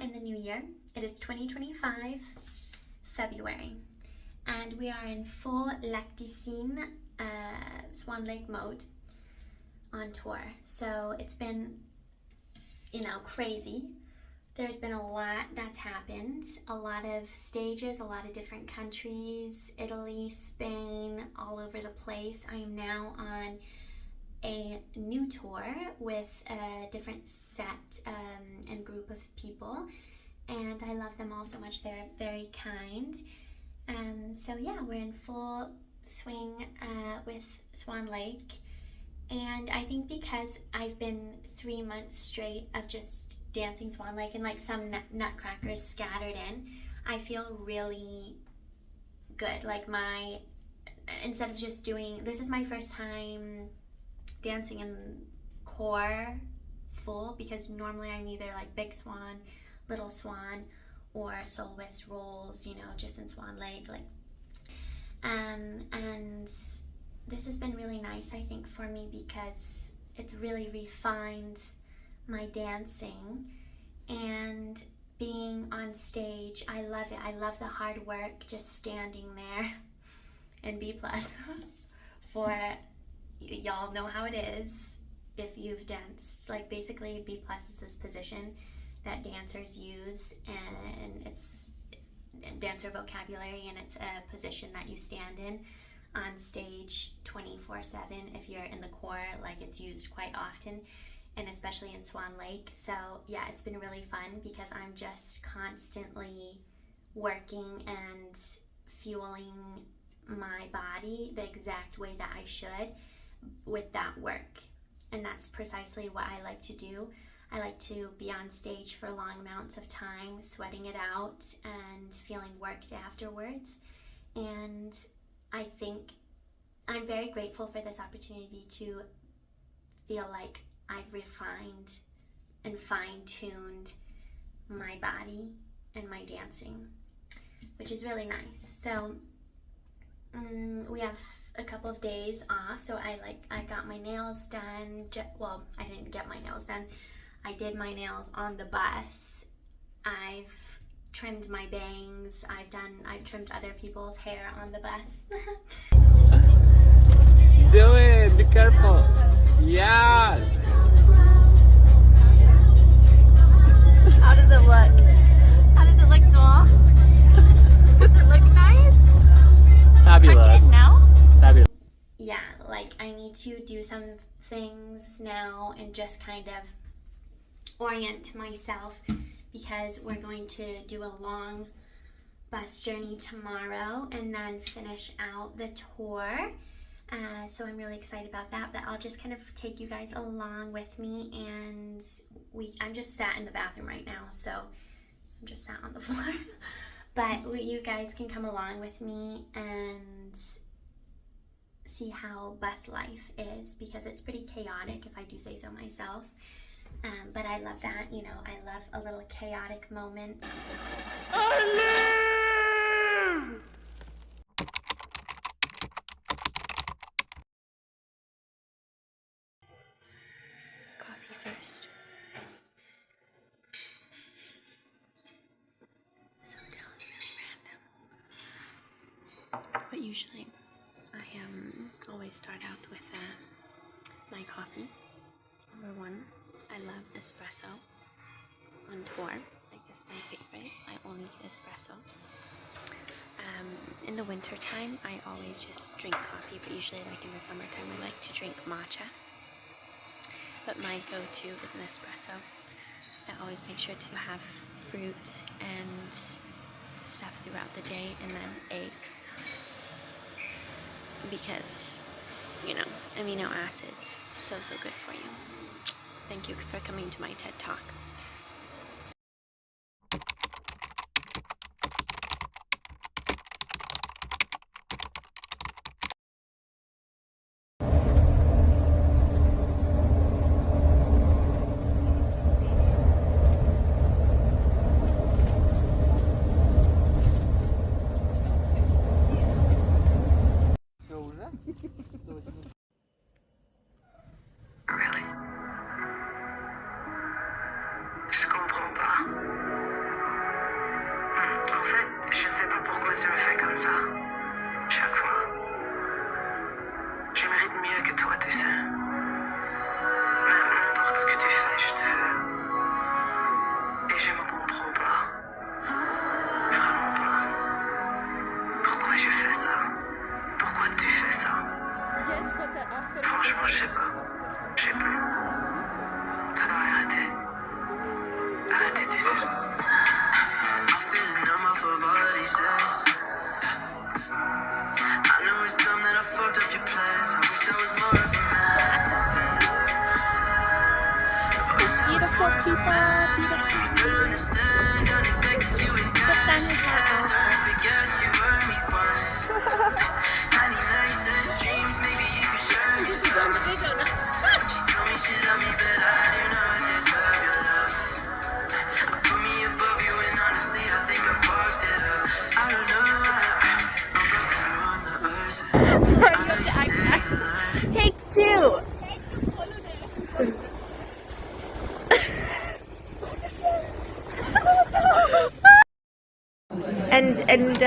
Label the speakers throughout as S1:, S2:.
S1: in the new year. It is 2025, February, and we are in full Lacticine Swan Lake mode on tour. So it's been, crazy. There's been a lot that's happened, a lot of stages, a lot of different countries, Italy, Spain, all over the place. I am now on a new tour with a different set and group of people, and I love them all so much. They're very kind. So yeah, we're in full swing with Swan Lake, and I think because I've been 3 months straight of just dancing Swan Lake and like some nutcrackers scattered in, I feel really good. Like instead of just doing, this is my first time dancing in core full, because normally I'm either like big swan, little swan, or soloist roles, just in Swan Lake, and this has been really nice, I think, for me, because it's really refined my dancing and being on stage. I love it. I love the hard work, just standing there in B plus for, y'all know how it is if you've danced. Like, basically B plus is this position that dancers use, and it's dancer vocabulary, and it's a position that you stand in on stage 24/7. If you're in the core, like, it's used quite often, and especially in Swan Lake. So yeah, it's been really fun because I'm just constantly working and fueling my body the exact way that I should with that work. And that's precisely what I like to do. I like to be on stage for long amounts of time, sweating it out and feeling worked afterwards. And I think I'm very grateful for this opportunity to feel like I've refined and fine-tuned my body and my dancing, which is really nice. So we have a couple of days off, so I got my nails done. Well, I didn't get my nails done. I did my nails on the bus. I've trimmed my bangs. I've trimmed other people's hair on the bus.
S2: Do it! Be careful! Yeah!
S3: How does it look? How does it look, Joel? Does it look nice?
S2: Fabulous.
S3: Good now?
S2: Fabulous.
S1: Yeah, like, I need to do some things now and just kind of orient myself, because we're going to do a long bus journey tomorrow and then finish out the tour. So I'm really excited about that, but I'll just kind of take you guys along with me, and I'm just sat in the bathroom right now, so I'm just sat on the floor. But you guys can come along with me and see how bus life is, because it's pretty chaotic, if I do say so myself. But I love that, I love a little chaotic moment. Coffee first. This hotel is really random. But usually I always start out with my coffee. Number one, I love espresso on tour. Like, this is my favorite. I only get espresso. In the winter time, I always just drink coffee, but usually, like, in the summertime, I like to drink matcha. But my go-to is an espresso. I always make sure to have fruit and stuff throughout the day, and then eggs, because, amino acids, so good for you. Thank you for coming to my TED Talk.
S4: Pourquoi tu me fais comme ça? Chaque fois. Je mérite mieux que toi, tu sais. N'importe ce que tu fais, je te veux. Et je me comprends pas. Vraiment pas. Pourquoi je fais ça? Pourquoi tu fais ça? Franchement, je sais pas. Je sais plus. Ça doit arrêter. Arrêtez, tu sais. I'm feeling numb off of all that he says. I know it's dumb that I fucked up your plans. I wish I was more of a man.
S3: Beautiful people, beautiful.
S4: You don't understand. I neglected you again.
S3: What sign is that?
S4: Don't forget you were me once. 99 cent dreams, maybe you could share me some. She told me she loved me, but I do not deserve your love. Put me above you, and honestly, I think I fucked it up. I don't know. I'm about to ruin the earth. I know you say you learn.
S3: Take two. And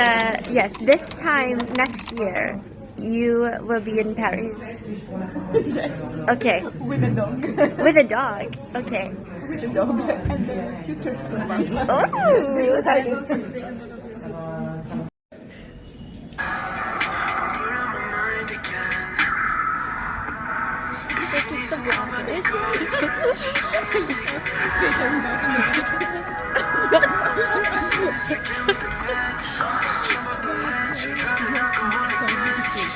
S3: yes, this time next year you will be in Paris.
S5: Yes,
S3: Okay,
S5: with a dog.
S3: with a dog. Okay.
S5: With a dog and the future husband.
S3: Oh.
S5: This was I
S4: Put on my mind again. If you need some company, call your friends. Sticking with the meds. So I just jump off the ledge. You're drowning alcoholic bitch.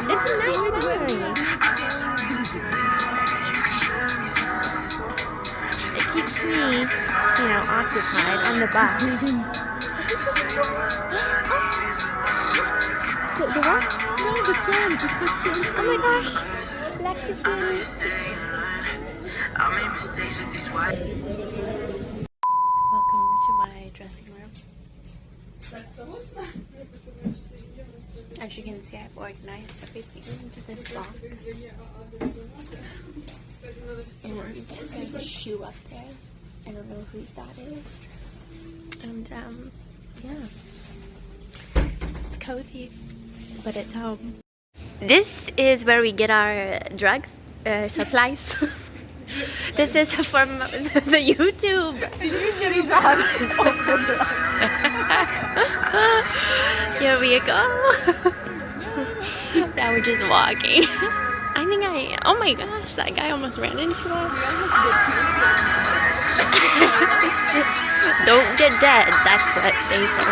S3: It's a nice memory.
S4: I need some reasons to live. Maybe you can share me some.
S3: It keeps me, occupied on the bus. The what? No, the swan. It's the swan. Oh my gosh. Black
S4: I know you say you learn. I made mistakes with these white.
S3: Welcome to my dressing room. As you can see, I've organized everything into this box. And there's a shoe up there. I don't know whose that is. And yeah. It's cozy, but it's home. This is where we get our drugs, supplies. This is from the YouTube. Here we go. Now we're just walking. Oh my gosh, that guy almost ran into us. Don't get dead, that's what they say.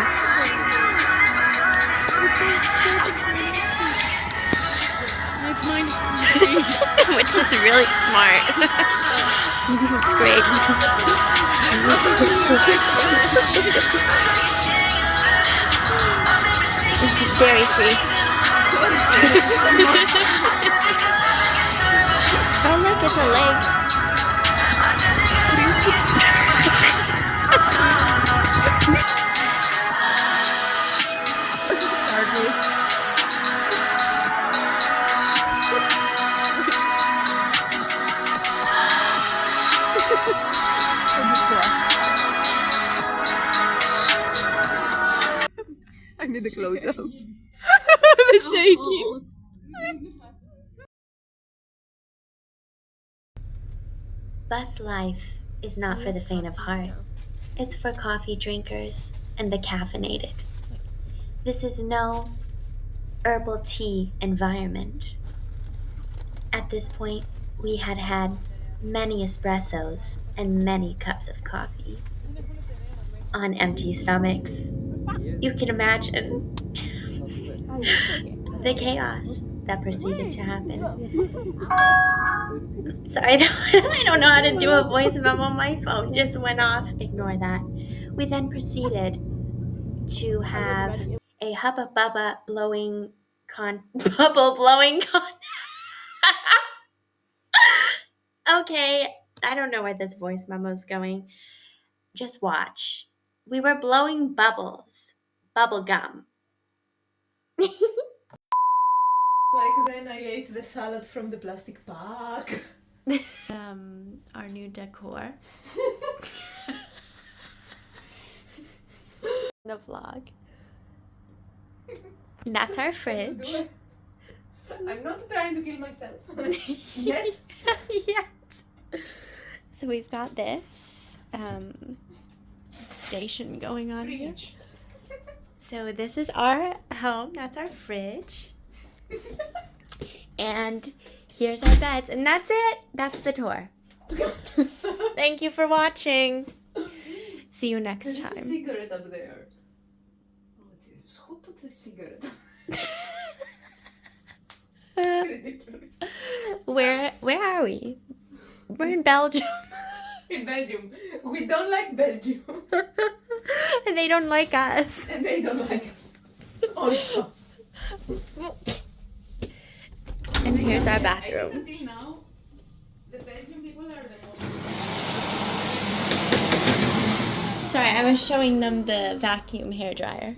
S5: It's mine.
S3: Which is really smart. It's great. It's dairy free. Oh look, it's a leg.
S5: I need a close up. The shaking.
S1: Bus life is not for the faint of heart. It's for coffee drinkers and the caffeinated. This is no herbal tea environment. At this point, we had had many espressos and many cups of coffee. On empty stomachs, you can imagine the chaos that proceeded to happen. Sorry, I don't know how to do a voice memo. My phone just went off. Ignore that. We then proceeded to have a hubba bubba blowing bubble blowing Okay, I don't know where this voice memo's going. Just watch. We were blowing bubbles. Bubble gum.
S5: Like then I ate the salad from the plastic bag.
S3: Our new decor. the vlog. That's our
S5: Do
S3: fridge.
S5: it. I'm not trying to kill myself. Yet.
S3: Yet. So we've got this station going on here.
S5: Fridge.
S3: So this is our home. That's our fridge. And here's our beds. And that's it. That's the tour. Thank you for watching. See you next
S5: There's a
S3: time.
S5: cigarette up there. Oh, it's hot to the cigarette. Ridiculous.
S3: Where are we? We're in Belgium.
S5: In Belgium. We don't like Belgium.
S3: And they don't like us.
S5: And they don't like us. Also.
S3: And here's our
S5: I think
S3: bathroom.
S5: until now, the Belgian people are the most...
S3: Sorry, I was showing them the vacuum hairdryer.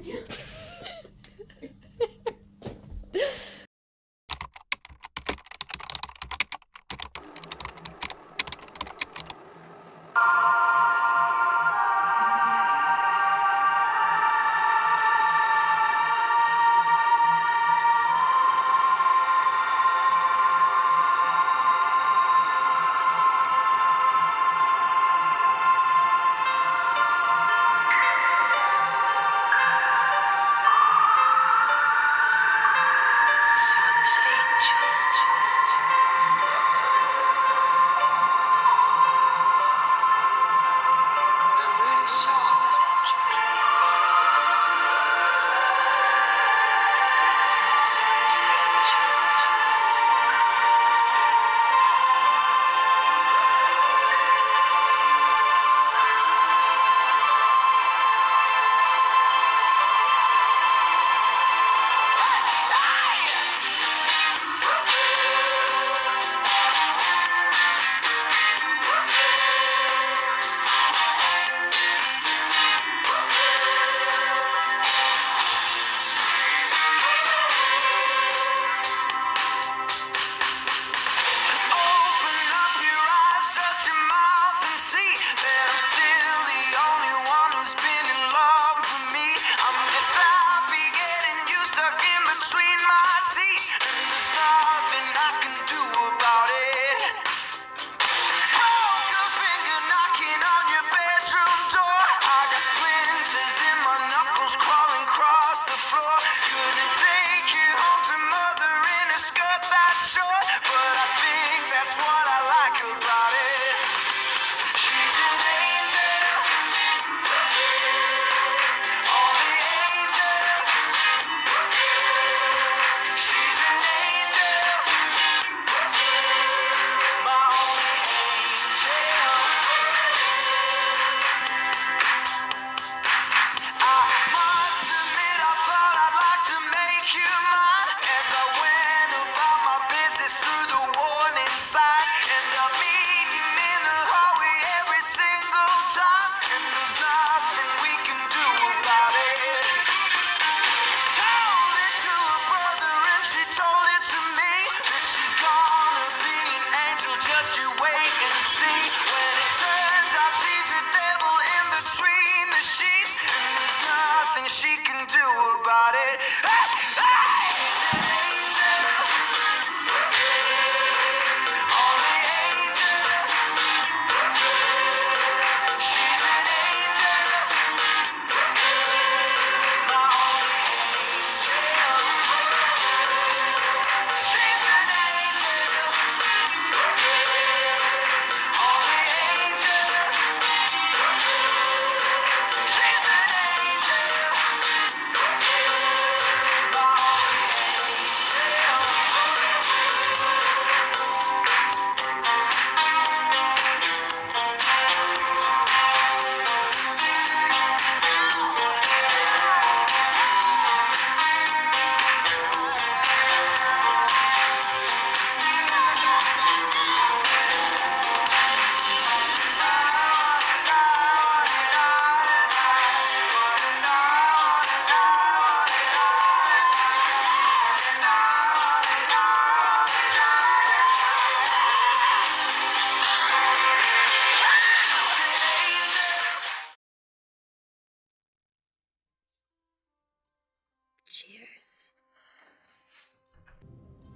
S3: Cheers.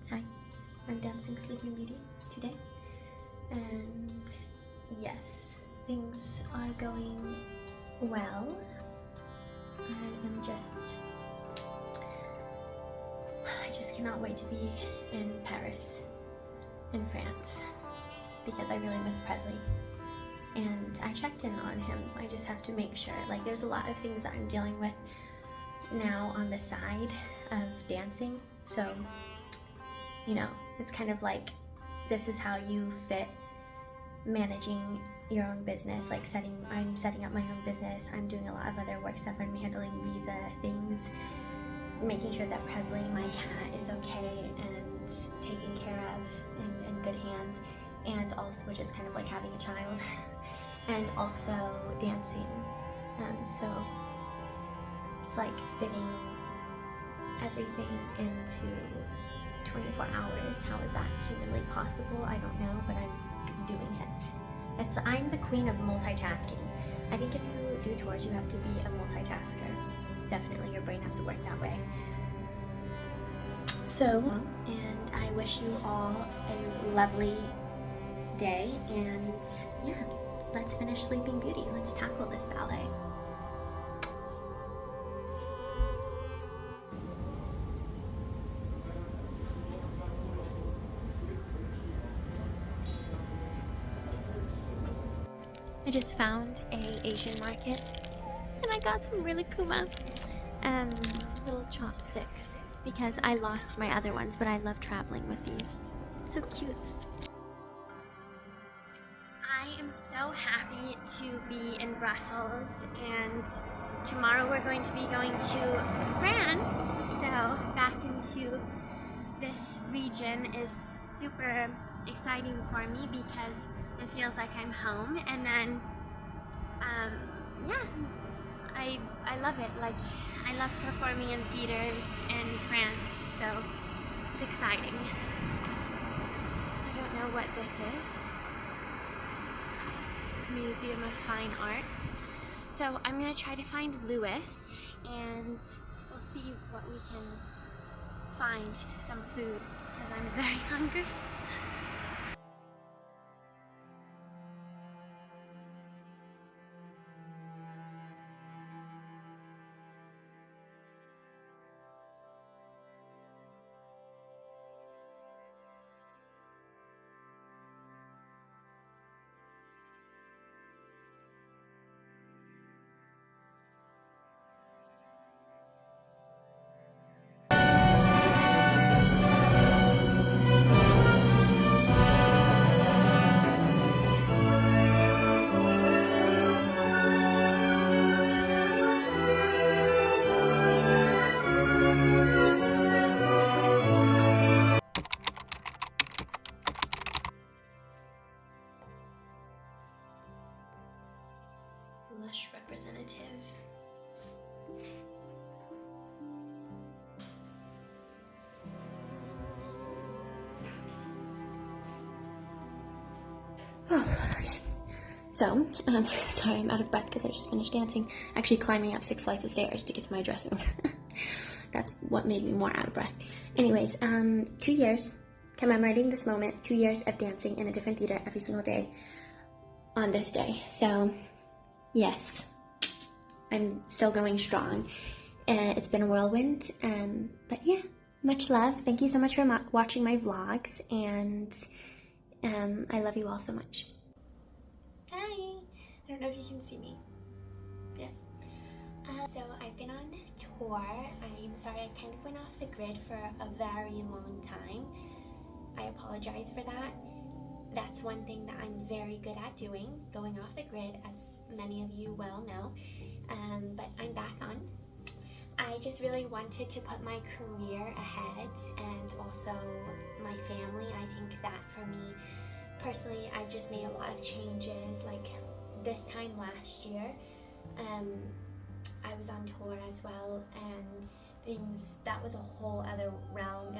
S1: Hi, I'm dancing Sleeping Beauty today, and yes, things are going well. I just cannot wait to be in Paris, in France, because I really miss Presley. And I checked in on him. I just have to make sure. Like, there's a lot of things that I'm dealing with now on the side of dancing. So, you know, it's kind of like, this is how you fit managing your own business. Like, I'm setting up my own business. I'm doing a lot of other work stuff. I'm handling visa things, making sure that Presley, my cat, is okay and taken care of and in good hands. And also, which is kind of like having a child. And also dancing. So it's like fitting everything into 24 hours. How is that humanly possible? I don't know, but I'm doing it. I'm the queen of multitasking. I think if you do chores, you have to be a multitasker. Definitely, your brain has to work that way. So, and I wish you all a lovely day, and yeah, let's finish Sleeping Beauty. Let's tackle this ballet. I just found a Asian market, and I got some really cool little chopsticks because I lost my other ones, but I love traveling with these. So cute. I am so happy to be in Brussels, and tomorrow we're going to be going to France. So back into this region is super exciting for me because it feels like I'm home. And then, yeah, I love it. Like, I love performing in theaters in France, so it's exciting. I don't know what this is. Museum of Fine Art. So I'm gonna try to find Louis, and we'll see what we can find, some food, because I'm very hungry. Lush representative. Oh, okay. So, sorry, I'm out of breath because I just finished dancing. Actually climbing up 6 flights of stairs to get to my dressing room. That's what made me more out of breath. Anyways, 2 years, commemorating this moment, 2 years of dancing in a different theater every single day on this day. So, yes, I'm still going strong. It's been a whirlwind, but yeah, much love. Thank you so much for watching my vlogs, and I love you all so much. Hi! I don't know if you can see me. Yes. So I've been on tour. I'm sorry I kind of went off the grid for a very long time. I apologize for that. That's one thing that I'm very good at doing, going off the grid, as many of you well know. But I'm back on. I just really wanted to put my career ahead and also my family. I think that for me personally, I've just made a lot of changes. Like this time last year, I was on tour as well, and that was a whole other realm.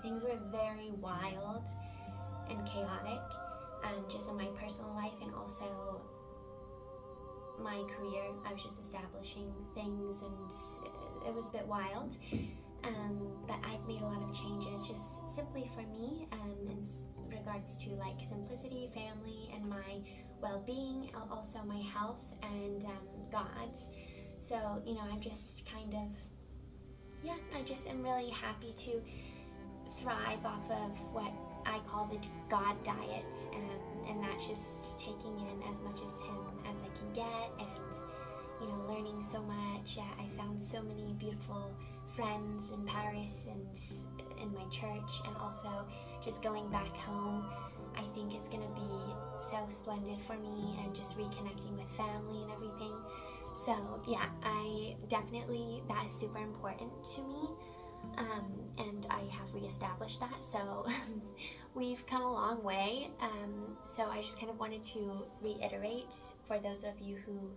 S1: Things were very wild and chaotic, just in my personal life and also my career. I was just establishing things, and it was a bit wild. But I've made a lot of changes just simply for me, in regards to like simplicity, family, and my well-being, also my health and God's. So, you know, I'm just kind of, yeah, I just am really happy to thrive off of what I call the God diet, and that's just taking in as much as Him as I can get, and, you know, learning so much. I found so many beautiful friends in Paris and in my church, and also just going back home. I think it's going to be so splendid for me, and just reconnecting with family and everything. So yeah, I definitely, that is super important to me, and I have reestablished that. So we've come a long way. So I just kind of wanted to reiterate for those of you who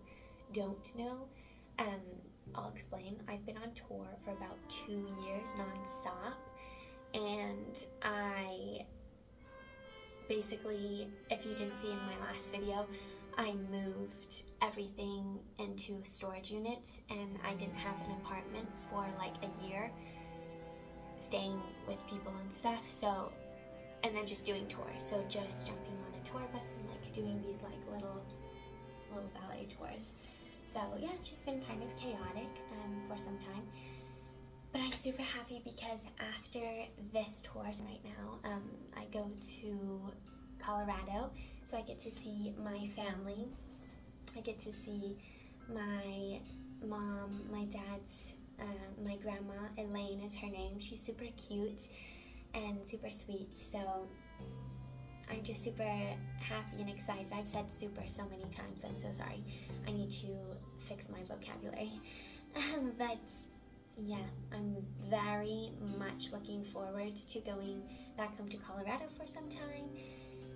S1: don't know. I'll explain. I've been on tour for about 2 years non-stop, and I basically, if you didn't see in my last video, I moved everything into a storage unit, and I didn't have an apartment for like a year, staying with people and stuff. So, and then just doing tours. So just jumping on a tour bus and like doing these like little ballet tours. So yeah, it's just been kind of chaotic for some time. But I'm super happy because after this tour right now, I go to Colorado, so I get to see my family. I get to see my mom, my dad's, my grandma, Elaine is her name. She's super cute and super sweet. So I'm just super happy and excited. I've said super so many times, I'm so sorry. I need to fix my vocabulary. But yeah, I'm very much looking forward to going back home to Colorado for some time,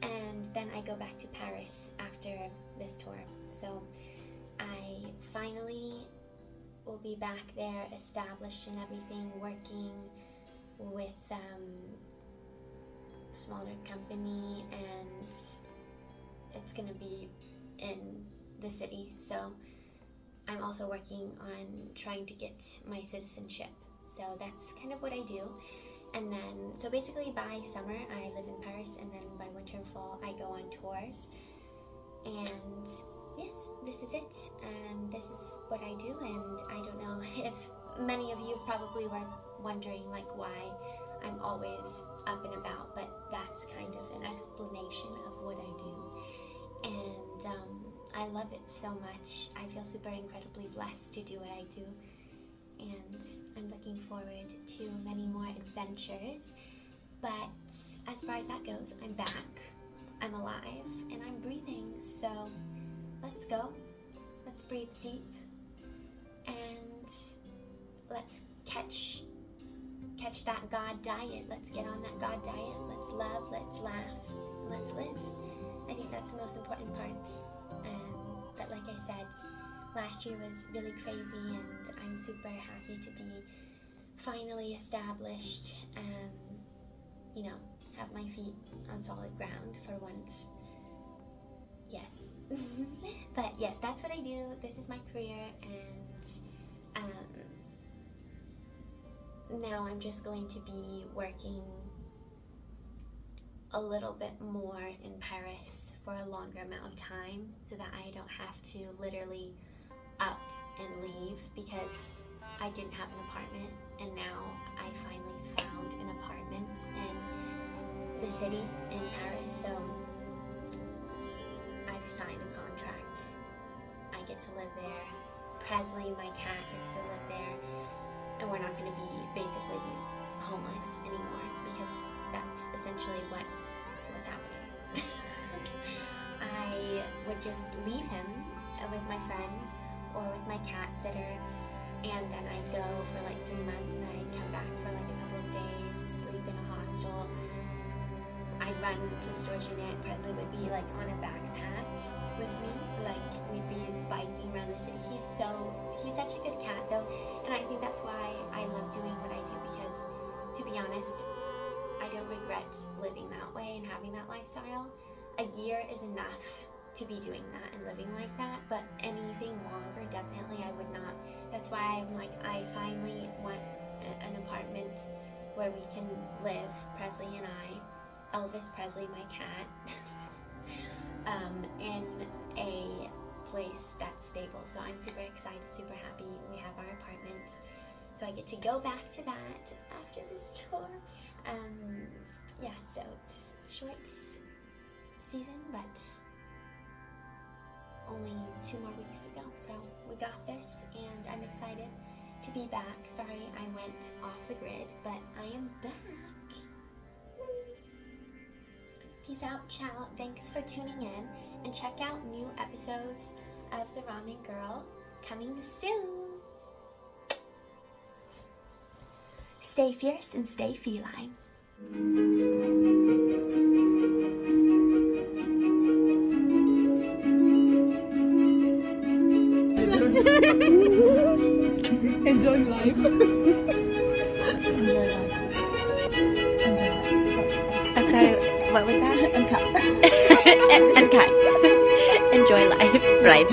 S1: and then I go back to Paris after this tour. So I finally will be back there, established and everything, working with smaller company, and it's gonna be in the city. So I'm also working on trying to get my citizenship. So that's kind of what I do. And then, so basically by summer I live in Paris, and then by winter and fall I go on tours. And yes, this is it, and this is what I do. And I don't know if many of you probably were wondering like why I'm always up and about, but that's kind of an explanation of what I do. And I love it so much. I feel super incredibly blessed to do what I do, and I'm looking forward to many more adventures. But as far as that goes, I'm back, I'm alive, and I'm breathing. So let's go. Let's breathe deep, and let's catch that God diet. Let's get on that God diet. Let's love, let's laugh, and let's live. I think that's the most important part. But like I said, last year was really crazy, and I'm super happy to be finally established and, you know, have my feet on solid ground for once. Yes. But yes, that's what I do. This is my career, and now I'm just going to be working a little bit more in Paris for a longer amount of time, so that I don't have to literally up and leave, because I didn't have an apartment, and now I finally found an apartment in the city in Paris. So I've signed a contract. I get to live there. Presley, my cat, gets to live there, and we're not going to be basically homeless anymore, because that's essentially what was happening. I would just leave him with my friends or with my cat sitter, and then I'd go for like 3 months, and then I'd come back for like a couple of days, sleep in a hostel. I'd run to the storage unit. Presley would be like on a backpack with me, like we'd be biking around the city. He's such a good cat though, and I think that's why I love doing what I do, because to be honest, I don't regret living that way and having that lifestyle. A year is enough to be doing that and living like that, but anything longer, definitely I would not. That's why I'm like, I finally where we can live, Presley and I, Elvis Presley, my cat, in a place that's stable. So I'm super excited, super happy. We have our apartment, so I get to go back to that after this tour. Yeah, so it's a short season, but only 2 more weeks to go. So we got this, and I'm excited to be back. Sorry I went off the grid, but I am back. Peace out, ciao. Thanks for tuning in, and check out new episodes of The Ramen Girl coming soon. Stay fierce and stay feline.
S5: Enjoy life.
S3: I'm sorry, what was that?
S5: Uncut.
S3: Uncut. Enjoy life, right?